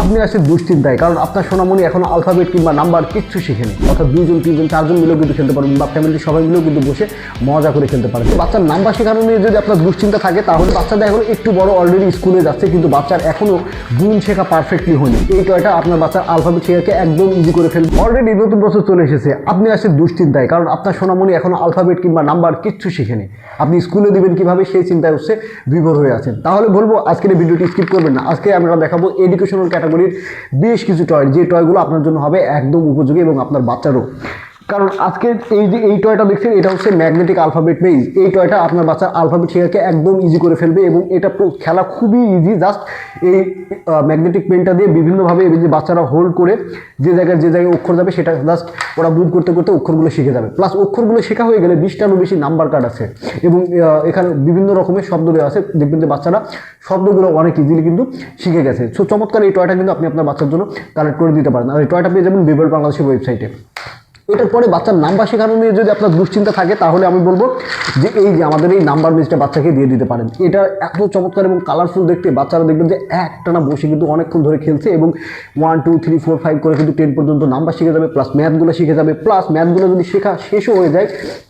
আপনি আছেন দুশ্চিন্তায়, কারণ আপনার সোনামণি এখনো আলফাবেট কিংবা নাম্বার কিচ্ছু শিখেনি। অর্থাৎ 2 জন 3 জন 4 জন মিলেও কিন্তু খেলতে পারবেন, বা ফ্যামিলির সবাই মিলেও কিন্তু বসে মজা করে খেলতে পারেন। তো বাচ্চার নাম্বার শেখানো নিয়ে যদি আপনার দুশ্চিন্তা থাকে, তাহলে বাচ্চাদের এখন একটু বড় অলরেডি স্কুলে যাচ্ছে, কিন্তু বাচ্চার এখনো গুণ শেখা পারফেক্টলি হয়নি। এই টয়টা আপনার বাচ্চার আলফাবেট শেখাকে একদম ইজি করে ফেলবে। অলরেডি নতুন বছর চলে এসেছে, আপনি আছেন দুশ্চিন্তায়, কারণ আপনার সোনামণি এখনো আলফাবেট কিংবা নাম্বার কিচ্ছু শিখেনি। আপনি স্কুলে দিবেন কিভাবে সেই চিন্তায় হচ্ছে বিভোর হয়ে আছেন। তাহলে বলবো আজকের এই ভিডিওটি স্কিপ করবেন না। আজকে আমরা দেখাবো এডুকেশনাল ক্যাটাগরির বেশ কিছু টয়, যে টয়গুলো আপনার জন্য হবে একদম উপযোগী এবং আপনার বাচ্চারও। কারণ আজকে এই টয়টা দেখছেন, এটা হচ্ছে ম্যাগনেটিক আলফাবেট বেস। এই টয়টা আপনার বাচ্চার আলফাবেট শেখাকে একদম ইজি করে ফেলবে এবং এটা খেলা খুবই ইজি। জাস্ট এই ম্যাগনেটিক পেনটা দিয়ে বিভিন্নভাবে যে বাচ্চারা হোল্ড করে যে জায়গায় অক্ষর যাবে সেটা জাস্ট ওরা মুভ করতে করতে অক্ষরগুলো শিখে যাবে। প্লাস অক্ষরগুলো শেখা হয়ে গেলে 20টারও বেশি নাম্বার কার্ড আছে এবং এখানে বিভিন্ন রকমের শব্দ দেওয়া আছে। দেখবেন যে বাচ্চারা শব্দগুলো অনেক ইজিলি কিন্তু শিখে গেছে। সো চমৎকার এই টয়টা কিন্তু আপনি আপনার বাচ্চার জন্য কালেক্ট করে দিতে পারেন। আর এই টয়টা পেয়ে যাবেন বিবল বাংলাদেশের ওয়েবসাইটে। এটার পরে বাচ্চার নাম্বার শেখানো নিয়ে যদি আপনার দুশ্চিন্তা থাকে, তাহলে আমি বলবো যে এই যে আমাদের এই নাম্বার বেসটা বাচ্চাকে দিয়ে দিতে পারেন। এটা এত চমৎকার এবং কালারফুল দেখতে, বাচ্চারা দেখবেন যে একটানা বসে কিন্তু অনেকক্ষণ ধরে খেলছে এবং 1 2 3 4 5 করে কিন্তু 10 পর্যন্ত নাম্বার শিখে যাবে, প্লাস ম্যাথগুলো শিখে যাবে। প্লাস ম্যাথগুলো যদি শেখা শেষও হয়ে যায়,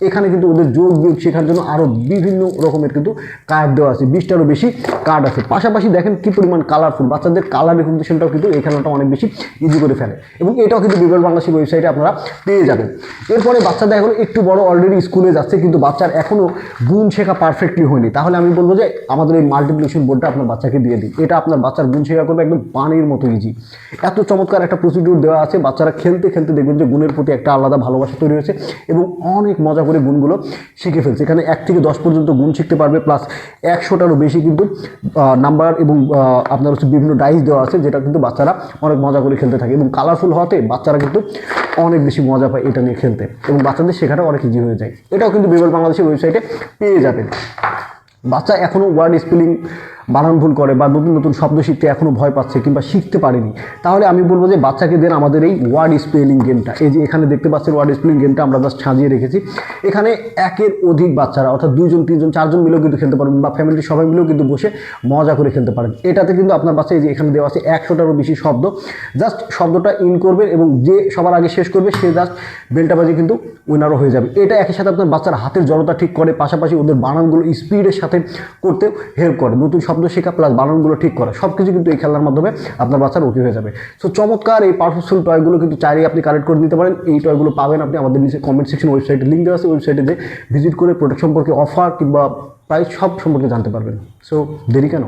এখানে কিন্তু ওদের যোগ বিয়োগ শেখার জন্য আরও বিভিন্ন রকমের কিন্তু কার্ড দেওয়া আছে, 20টারও বেশি কার্ড আছে। পাশাপাশি দেখেন কি পরিমাণ কালারফুল, বাচ্চাদের কালার রেকগনিশনটাও কিন্তু এই খেলাটা অনেক বেশি ইজি করে ফেলে এবং এটাও কিন্তু বিবল বাংলাদেশের ওয়েবসাইটে আপনারা পেয়ে যাবেন। এরপরে বাচ্চাদের এখন একটু বড় অলরেডি স্কুলে যাচ্ছে, কিন্তু বাচ্চার এখনো গুণ শেখা পারফেক্টলি হয়নি। তাহলে আমি বলবো যে আমাদের এই মাল্টিপ্লিকেশন বোর্ডটা আপনার বাচ্চাকে দিয়ে দিন। এটা আপনার বাচ্চার গুণ শেখা করবে একদম পানির মতো ইজি। এত চমৎকার একটা প্রসিডিউর দেওয়া আছে, বাচ্চারা খেলতে খেলতে দেখবেন যে গুণের প্রতি একটা আলাদা ভালোবাসা তৈরি হয়েছে এবং অনেক মজা করে গুণগুলো শিখে ফেলছে। এখানে 1 থেকে 10 পর্যন্ত গুণ শিখতে পারবে, প্লাস 100টারও বেশি কিন্তু নাম্বার এবং আপনার হচ্ছে বিভিন্ন ডাইস দেওয়া আছে, যেটা কিন্তু বাচ্চারা অনেক মজা করে খেলতে থাকে এবং কালারফুল হওয়াতে বাচ্চারা কিন্তু অনেক বেশি মজা পায় এটা নিয়ে খেলতে এবং বাচ্চাদের শেখাটা অনেক ইজি হয়ে যায়। এটাও কিন্তু বিবল বাংলাদেশের ওয়েবসাইটে পেয়ে যাবেন। বাচ্চা এখনও ওয়ার্ড স্পেলিং বানান ভুল করে বা নতুন নতুন শব্দ শিখতে এখনও ভয় পাচ্ছে কিংবা শিখতে পারেনি, তাহলে আমি বলবো যে বাচ্চাকে দেন আমাদের এই ওয়ার্ড স্পেলিং গেমটা। এই যে এখানে দেখতে পাচ্ছেন ওয়ার্ড স্পেলিং গেমটা আমরা জাস্ট সাজিয়ে রেখেছি। এখানে একের অধিক বাচ্চারা অর্থাৎ 2 জন 3 জন 4 জন মিলেও কিন্তু খেলতে পারবেন, বা ফ্যামিলির সবাই মিলেও কিন্তু বসে মজা করে খেলতে পারেন। এটাতে কিন্তু আপনার বাচ্চা এই যে এখানে দেওয়া আছে 100টারও বেশি শব্দ, জাস্ট শব্দটা ইন করবেন এবং যে সবার আগে শেষ করবে সে জাস্ট বেলটা বাজে কিন্তু উইনারও হয়ে যাবে। এটা একই সাথে আপনার বাচ্চার হাতের জড়তা ঠিক করে, পাশাপাশি ওদের বানানগুলো স্পিডের সাথে করতে হেল্প করে, নতুন শব্দ শেখা প্লাস বানানগুলো ঠিক করা, সব কিছু কিন্তু এই খেলার মাধ্যমে আপনার বাচ্চার ওকে হয়ে যাবে। সো চমৎকার এই পাওয়ারফুল টয়গুলো কিন্তু চাইলেই আপনি কালেক্ট করে নিতে পারেন। এই টয়গুলো পাবেন আপনি আমাদের নিচে কমেন্ট সেকশন ওয়েবসাইটে লিঙ্ক দেওয়া আছে, ওয়েবসাইটে যে ভিজিট করে প্রোডাক্ট সম্পর্কে, অফার কিংবা প্রাইস সব সম্পর্কে জানতে পারবেন। সো দেরি কেন?